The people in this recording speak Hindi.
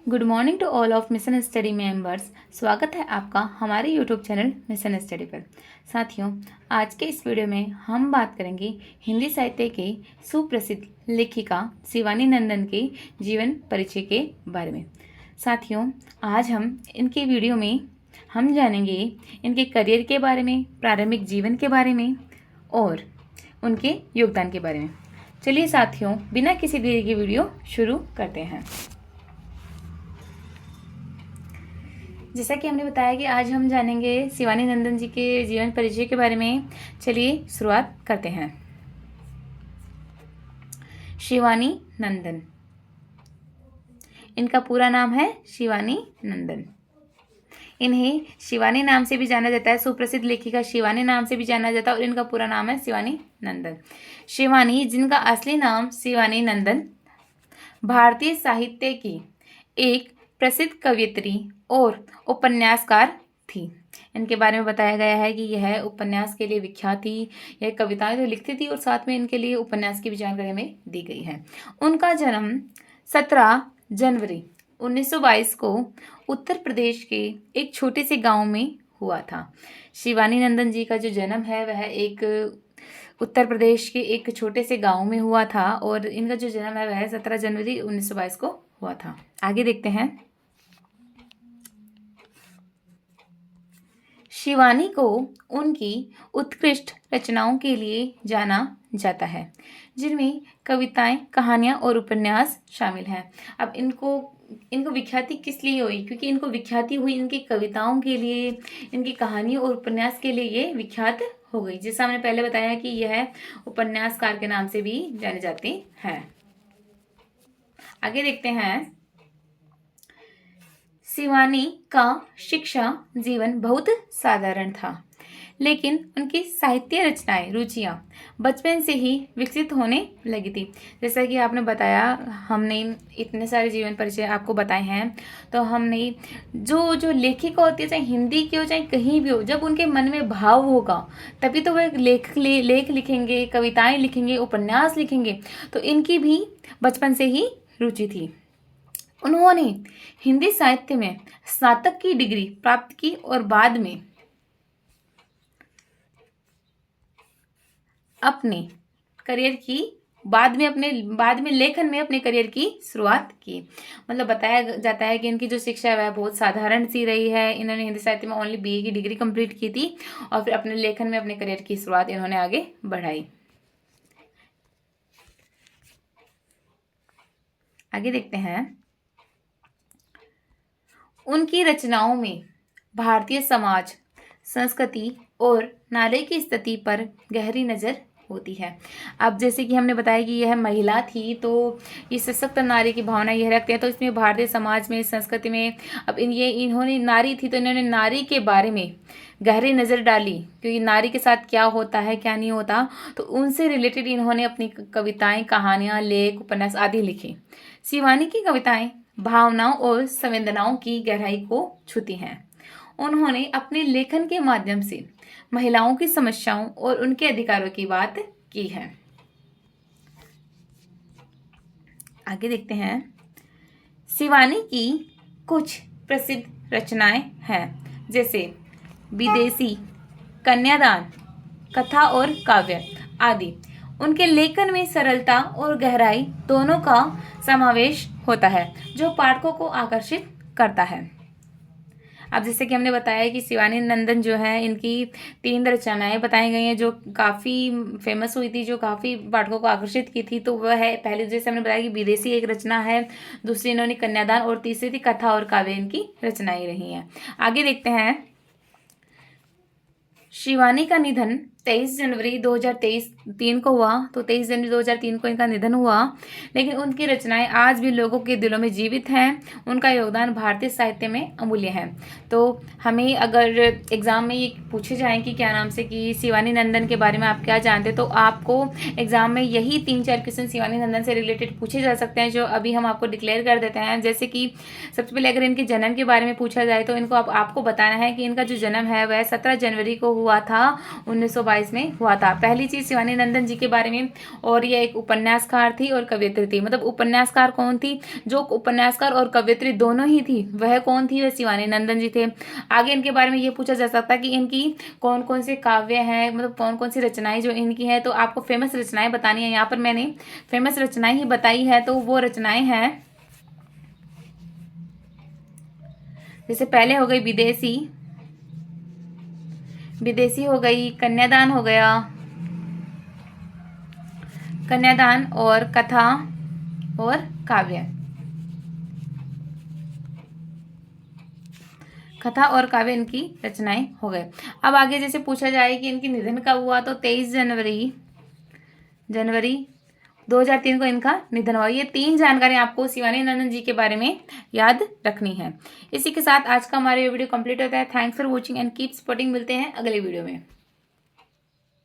Good morning to all of mission study members. स्वागत है आपका हमारे यूट्यूब चैनल मिशन स्टडी पर। साथियों, आज के इस वीडियो में हम बात करेंगे हिंदी साहित्य के सुप्रसिद्ध लेखिका शिवानी नंदन के जीवन परिचय के बारे में। साथियों, आज हम इनके वीडियो में हम जानेंगे इनके करियर के बारे में, प्रारंभिक जीवन के बारे में और उनके योगदान के बारे में। चलिए साथियों, बिना किसी देरी की वीडियो शुरू करते हैं। जैसा कि हमने बताया कि आज हम जानेंगे शिवानी नंदन जी के जीवन परिचय के बारे में। चलिए शुरुआत करते हैं। शिवानी नंदन, इनका पूरा नाम है शिवानी नंदन। इन्हें शिवानी नाम से भी जाना जाता है, सुप्रसिद्ध लेखिका शिवानी नाम से भी जाना जाता है और इनका पूरा नाम है शिवानी नंदन। शिवानी, जिनका असली नाम शिवानी नंदन, भारतीय साहित्य की एक प्रसिद्ध कवयित्री और उपन्यासकार थी। इनके बारे में बताया गया है कि यह उपन्यास के लिए विख्यात थी। यह कविताएं तो लिखती थी और साथ में इनके लिए उपन्यास की भी जानकारी हमें दी गई है। उनका जन्म 17 जनवरी 1922 को उत्तर प्रदेश के एक छोटे से गांव में हुआ था। शिवानी नंदन जी का जो जन्म है वह एक उत्तर प्रदेश के एक छोटे से गांव में हुआ था और इनका जो जन्म है वह 17 जनवरी 1922 को हुआ था। आगे देखते हैं। शिवानी को उनकी उत्कृष्ट रचनाओं के लिए जाना जाता है, जिनमें कविताएं, कहानियां और उपन्यास शामिल हैं। अब इनको विख्याति किस लिए हुई? क्योंकि इनको विख्याति हुई इनकी कविताओं के लिए, इनकी कहानियों और उपन्यास के लिए ये विख्यात हो गई। जैसा हमने पहले बताया कि यह उपन्यासकार के नाम से भी जाने जाते हैं। आगे देखते हैं। शिवानी का शिक्षा जीवन बहुत साधारण था, लेकिन उनकी साहित्य रचनाएं, रुचियां बचपन से ही विकसित होने लगी थी। जैसा कि आपने बताया, हमने इतने सारे जीवन परिचय आपको बताए हैं, तो हमने जो लेखिका होती है, चाहे हिंदी की हो चाहे कहीं भी हो, जब उनके मन में भाव होगा तभी तो वह लेख लिखेंगे, कविताएं लिखेंगे, उपन्यास लिखेंगे। तो इनकी भी बचपन से ही रुचि थी। उन्होंने हिंदी साहित्य में स्नातक की डिग्री प्राप्त की और बाद में अपने लेखन में अपने करियर की शुरुआत की। मतलब बताया जाता है कि इनकी जो शिक्षा है वह बहुत साधारण सी रही है। इन्होंने हिंदी साहित्य में ओनली BA की डिग्री कंप्लीट की थी और फिर अपने लेखन में अपने करियर की शुरुआत इन्होंने आगे बढ़ाई। आगे देखते हैं। उनकी रचनाओं में भारतीय समाज, संस्कृति और नारी की स्थिति पर गहरी नज़र होती है। अब जैसे कि हमने बताया कि यह महिला थी, तो ये सशक्त नारी की भावना यह रखते हैं। तो इसमें भारतीय समाज में, संस्कृति में, अब इन्होंने नारी थी तो इन्होंने नारी के बारे में गहरी नज़र डाली, क्योंकि नारी के साथ क्या होता है क्या नहीं होता, तो उनसे रिलेटेड इन्होंने अपनी कविताएं, कहानियां, लेख, उपन्यास आदि लिखे। शिवानी की कविताएं भावनाओं और संवेदनाओं की गहराई को छूती हैं। उन्होंने अपने लेखन के माध्यम से महिलाओं की समस्याओं और उनके अधिकारों की बात की है। आगे देखते हैं। शिवानी की कुछ प्रसिद्ध रचनाएं हैं, जैसे विदेशी, कन्यादान, कथा और काव्य आदि। उनके लेखन में सरलता और गहराई दोनों का समावेश होता है, जो पाठकों को आकर्षित करता है। अब जैसे कि हमने बताया कि शिवानी नंदन जो है, इनकी 3 रचनाएं बताई गई हैं जो काफ़ी फेमस हुई थी, जो काफ़ी पाठकों को आकर्षित की थी। तो वह है, पहले जैसे हमने बताया कि विदेशी एक रचना है, दूसरी इन्होंने कन्यादान और तीसरी थी कथा और काव्य, इनकी रचनाएं रही हैं। आगे देखते हैं। शिवानी का निधन 23 जनवरी 2023 को हुआ। तो 23 जनवरी 2003 को इनका निधन हुआ, लेकिन उनकी रचनाएं आज भी लोगों के दिलों में जीवित हैं। उनका योगदान भारतीय साहित्य में अमूल्य है। तो हमें अगर एग्जाम में ये पूछे जाए कि क्या नाम से कि शिवानी नंदन के बारे में आप क्या जानते, तो आपको एग्जाम में यही 3-4 क्वेश्चन शिवानी नंदन से रिलेटेड पूछे जा सकते हैं, जो अभी हम आपको डिक्लेयर कर देते हैं। जैसे कि सबसे पहले अगर इनके जन्म के बारे में पूछा जाए तो इनको आपको बताना है कि इनका जो जन्म है वह 17 जनवरी को हुआ था 1922 1922 में हुआ था। पहली चीज शिवानी नंदन जी के बारे में, और ये एक उपन्यासकार थी और कवयित्री थी। मतलब उपन्यासकार कौन थी? जो उपन्यासकार और कवयित्री दोनों ही थी, वह कौन थी? वह शिवानी नंदन जी थे। आगे इनके बारे में ये पूछा जा सकता है कि इनकी कौन कौन से काव्य हैं, मतलब कौन कौन सी रचनाएं जो इनकी है। तो आपको फेमस रचनाएं बतानी है। यहाँ पर मैंने फेमस रचनाएं ही बताई है। तो वो रचनाएं हैं, जैसे पहले हो गई विदेशी, विदेशी हो गई, कन्यादान हो गया, कन्यादान और कथा और काव्य, कथा और काव्य इनकी रचनाएं हो गए। अब आगे जैसे पूछा जाए कि इनकी निधन कब हुआ, तो 23 जनवरी 2003 को इनका निधन हुआ। ये 3 जानकारी आपको शिवानी नंदन जी के बारे में याद रखनी है। इसी के साथ आज का हमारा वीडियो कंप्लीट होता है। Thanks for watching and keep supporting. मिलते हैं अगले वीडियो में।